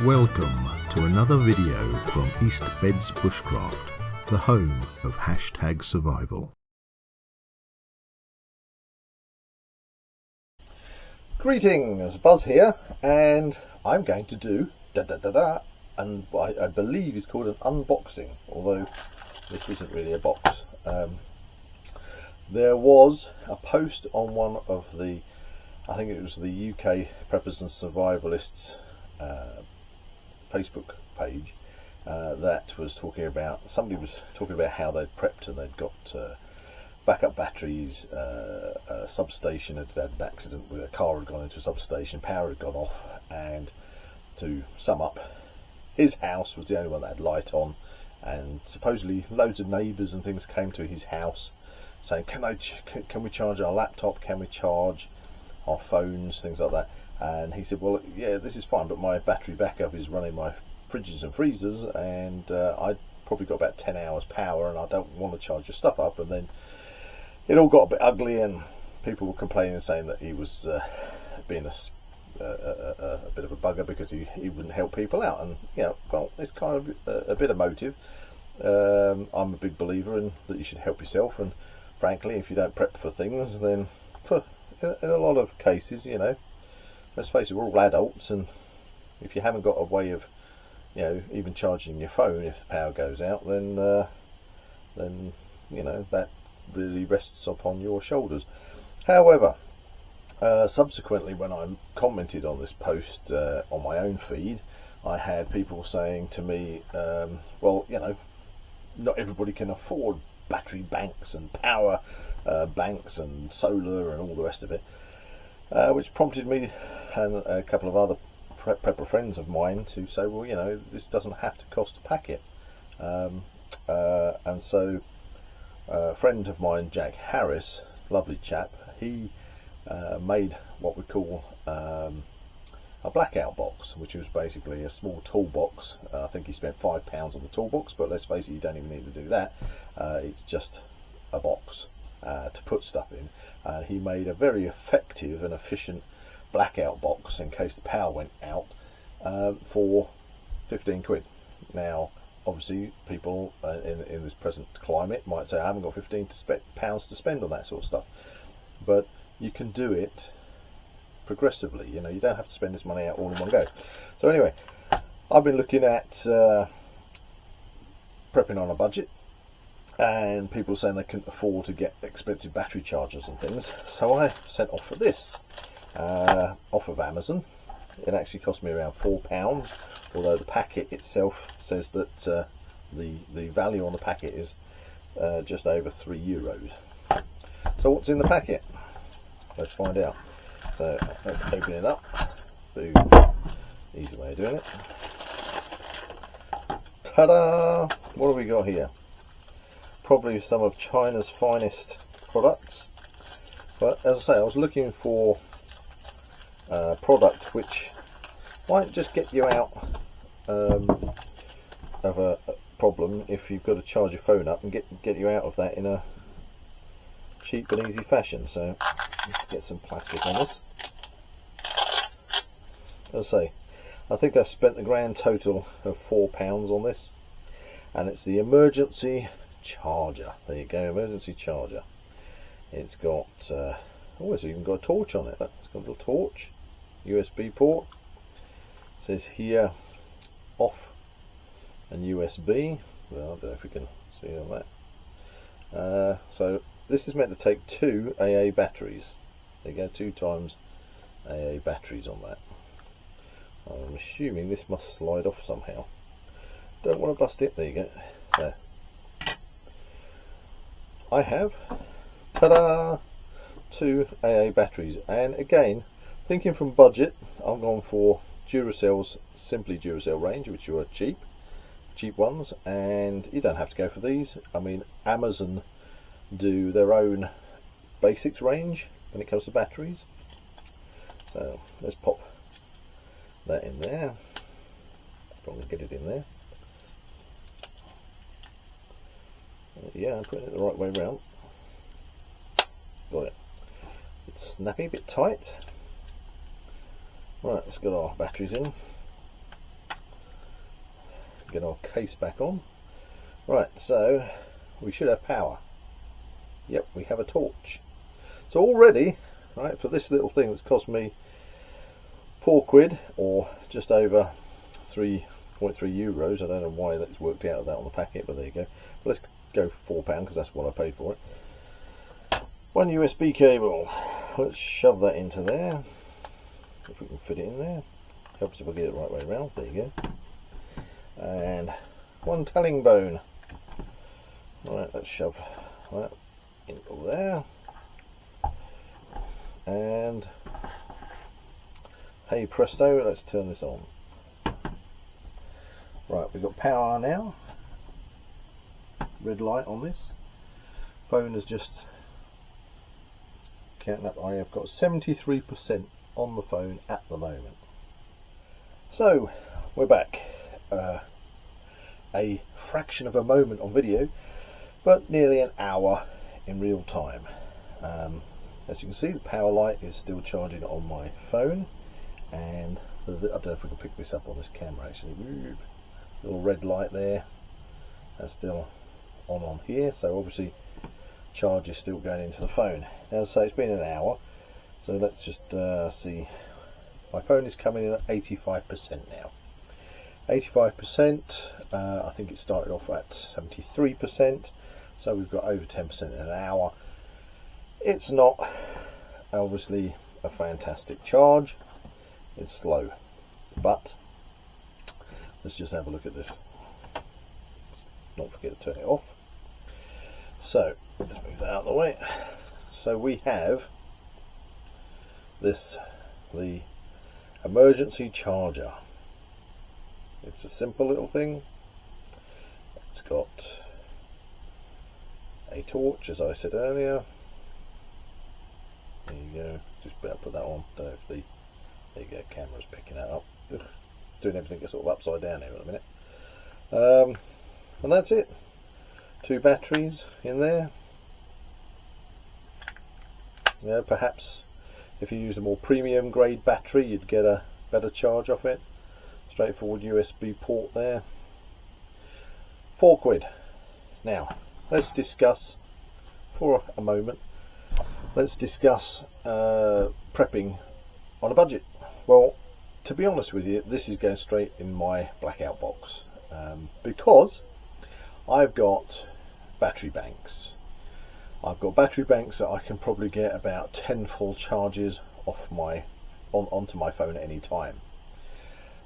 Welcome to another video from East Beds Bushcraft, the home of #survival. Greetings, Buzz here, and I'm going to do and what I believe is called an unboxing, although this isn't really a box. There was a post on one of the, I think it was the UK Preppers and Survivalists Facebook page that was talking about, somebody was talking about how they'd prepped and they'd got backup batteries, a substation had had an accident where a car had gone into a substation, power had gone off, and to sum up, his house was the only one that had light on, and supposedly loads of neighbours and things came to his house saying, can we charge our laptop, can we charge our phones, things like that. And he said, well, yeah, this is fine, but my battery backup is running my fridges and freezers, and I probably got about 10 hours power, and I don't want to charge your stuff up. And then it all got a bit ugly, and people were complaining and saying that he was being a bit of a bugger because he wouldn't help people out. And well, it's kind of a bit emotive. I'm a big believer in that you should help yourself, and frankly, if you don't prep for things, then in a lot of cases, let's face it, we're all adults, and if you haven't got a way of even charging your phone if the power goes out, then that really rests upon your shoulders. However, subsequently, when I commented on this post on my own feed, I had people saying to me, well, not everybody can afford battery banks and power banks and solar and all the rest of it, which prompted me and a couple of other prepper friends of mine to say, well, this doesn't have to cost a packet. And so a friend of mine, Jack Harris, lovely chap, he made what we call a blackout box, which was basically a small toolbox. I think he spent £5 on the toolbox, but let's face it, you don't even need to do that. It's just a box to put stuff in. He made a very effective and efficient blackout box in case the power went out for 15 quid. Now, obviously, people in this present climate might say, I haven't got £15 to spend on that sort of stuff. But you can do it progressively. You don't have to spend this money out all in one go. So anyway, I've been looking at prepping on a budget, and people saying they couldn't afford to get expensive battery chargers and things. So I sent off for this off of Amazon. It actually cost me around £4, although the packet itself says that the value on the packet is just over €3. So what's in the packet? Let's find out. So let's open it up. Boom. Easy way of doing it. Ta-da! What have we got here? Probably some of China's finest products. But as I say, I was looking for a product which might just get you out of a problem if you've got to charge your phone up, and get you out of that in a cheap and easy fashion. So let's get some plastic on this. As I say, I think I spent the grand total of £4 on this, and it's the emergency charger. There you go, emergency charger. It's got it's even got a torch on it. It's got a little torch, USB port. It says here off and USB. Well, I don't know if we can see on that. So this is meant to take 2 AA batteries. There you go, 2 times AA batteries on that. I'm assuming this must slide off somehow. Don't want to bust it. There you go. So I have, ta-da, 2 AA batteries, and again, thinking from budget, I've gone for Duracell's Simply Duracell range, which are cheap ones, and you don't have to go for these. I mean, Amazon do their own basics range when it comes to batteries. So let's pop that in there. Probably get it in there. Yeah, I'm putting it the right way around. Got it. It's snappy, a bit tight. Right, let's get our batteries in. get our case back on. Right, so we should have power. Yep, we have a torch. So already, right, for this little thing that's cost me £4 or just over 3.3 euros. I don't know why that's worked out of that on the packet, but there you go. But let's go for £4 because that's what I paid for it. One USB cable. Let's shove that into there. If we can fit it in there. Helps if I get it the right way around. There you go. And one telling bone. Right, let's shove that into there. And hey presto, let's turn this on. Right, we've got power now. Red light on this. Phone is just counting up. I have got 73% on the phone at the moment. So we're back. A fraction of a moment on video, but nearly an hour in real time. As you can see, the power light is still charging on my phone, and I don't know if we can pick this up on this camera actually. Little red light there, that's still on here, so obviously charge is still going into the phone. Now, so it's been an hour, so let's just see. My phone is coming in at 85% now. 85%, I think it started off at 73%, so we've got over 10% in an hour. It's not obviously a fantastic charge, it's slow, but let's just have a look at this. Let's not forget to turn it off. So let's move that out of the way. So we have this, the emergency charger. It's a simple little thing. It's got a torch, as I said earlier. There you go. Just better put that on. Don't know if the, there you go, camera's picking that up. Ugh. Doing everything sort of upside down here at the minute. And that's it. 2 batteries in there. Yeah, perhaps if you use a more premium grade battery, you'd get a better charge off it. Straightforward USB port there. £4. Now, let's discuss for a moment. Let's discuss prepping on a budget. Well, to be honest with you, this is going straight in my blackout box because I've got battery banks. I've got battery banks that I can probably get about 10 full charges off my onto my phone at any time.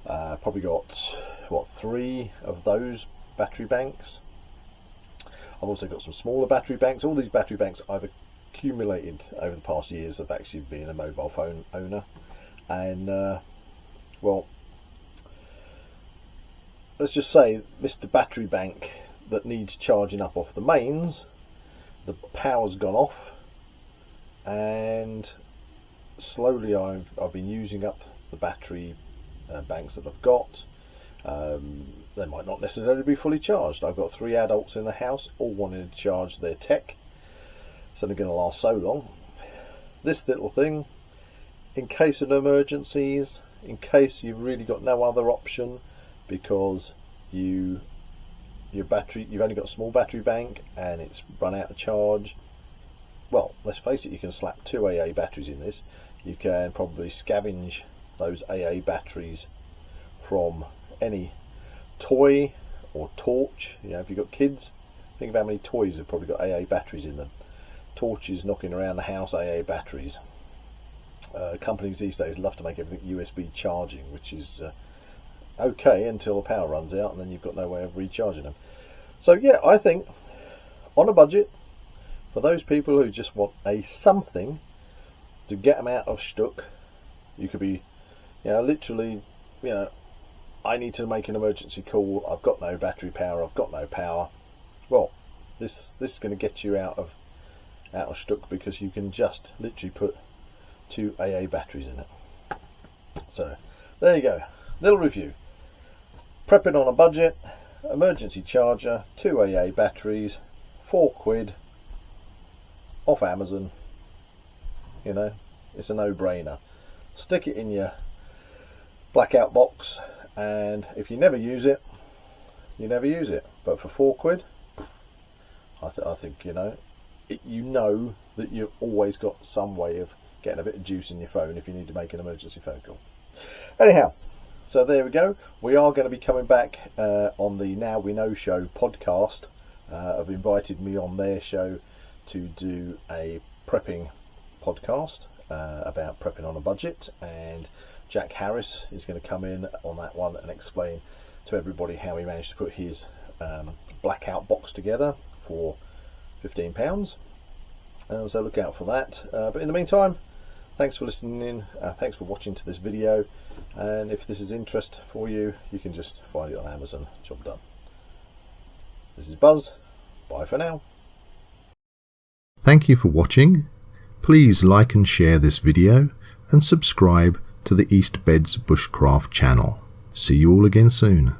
Probably got what, 3 of those battery banks. I've also got some smaller battery banks. All these battery banks I've accumulated over the past years of actually being a mobile phone owner, and well, let's just say Mr. Battery Bank that needs charging up off the mains, the power's gone off, and slowly I've been using up the battery banks that I've got. They might not necessarily be fully charged. I've got 3 adults in the house, all wanting to charge their tech, so they're going to last so long. This little thing, in case of emergencies, in case you've really got no other option because you've only got a small battery bank and it's run out of charge, well, let's face it, you can slap 2 AA batteries in this. You can probably scavenge those AA batteries from any toy or torch. You know, if you've got kids, think of how many toys have probably got AA batteries in them. Torches knocking around the house, AA batteries. Companies these days love to make everything USB charging, which is okay until the power runs out, and then you've got no way of recharging them. So yeah, I think on a budget, for those people who just want a something to get them out of stuck, you could be, you know, literally, you know, I need to make an emergency call, I've got no battery power, I've got no power. Well, this is going to get you out of stuck, because you can just literally put 2 AA batteries in it. So there you go, little review. Prepping on a budget, emergency charger, 2 AA batteries, £4 off Amazon. You know, it's a no-brainer. Stick it in your blackout box, and if you never use it, you never use it. But for £4, I think, you know that you've always got some way of getting a bit of juice in your phone if you need to make an emergency phone call. Anyhow, so there we go. We are going to be coming back on the Now We Know Show podcast. Have invited me on their show to do a prepping podcast about prepping on a budget, and Jack Harris is going to come in on that one and explain to everybody how he managed to put his blackout box together for £15. So look out for that. But in the meantime, thanks for listening in. Thanks for watching to this video. And if this is interest for you, you can just find it on Amazon. Job done. This is Buzz. Bye for now. Thank you for watching. Please like and share this video and subscribe to the East Beds Bushcraft channel. See you all again soon.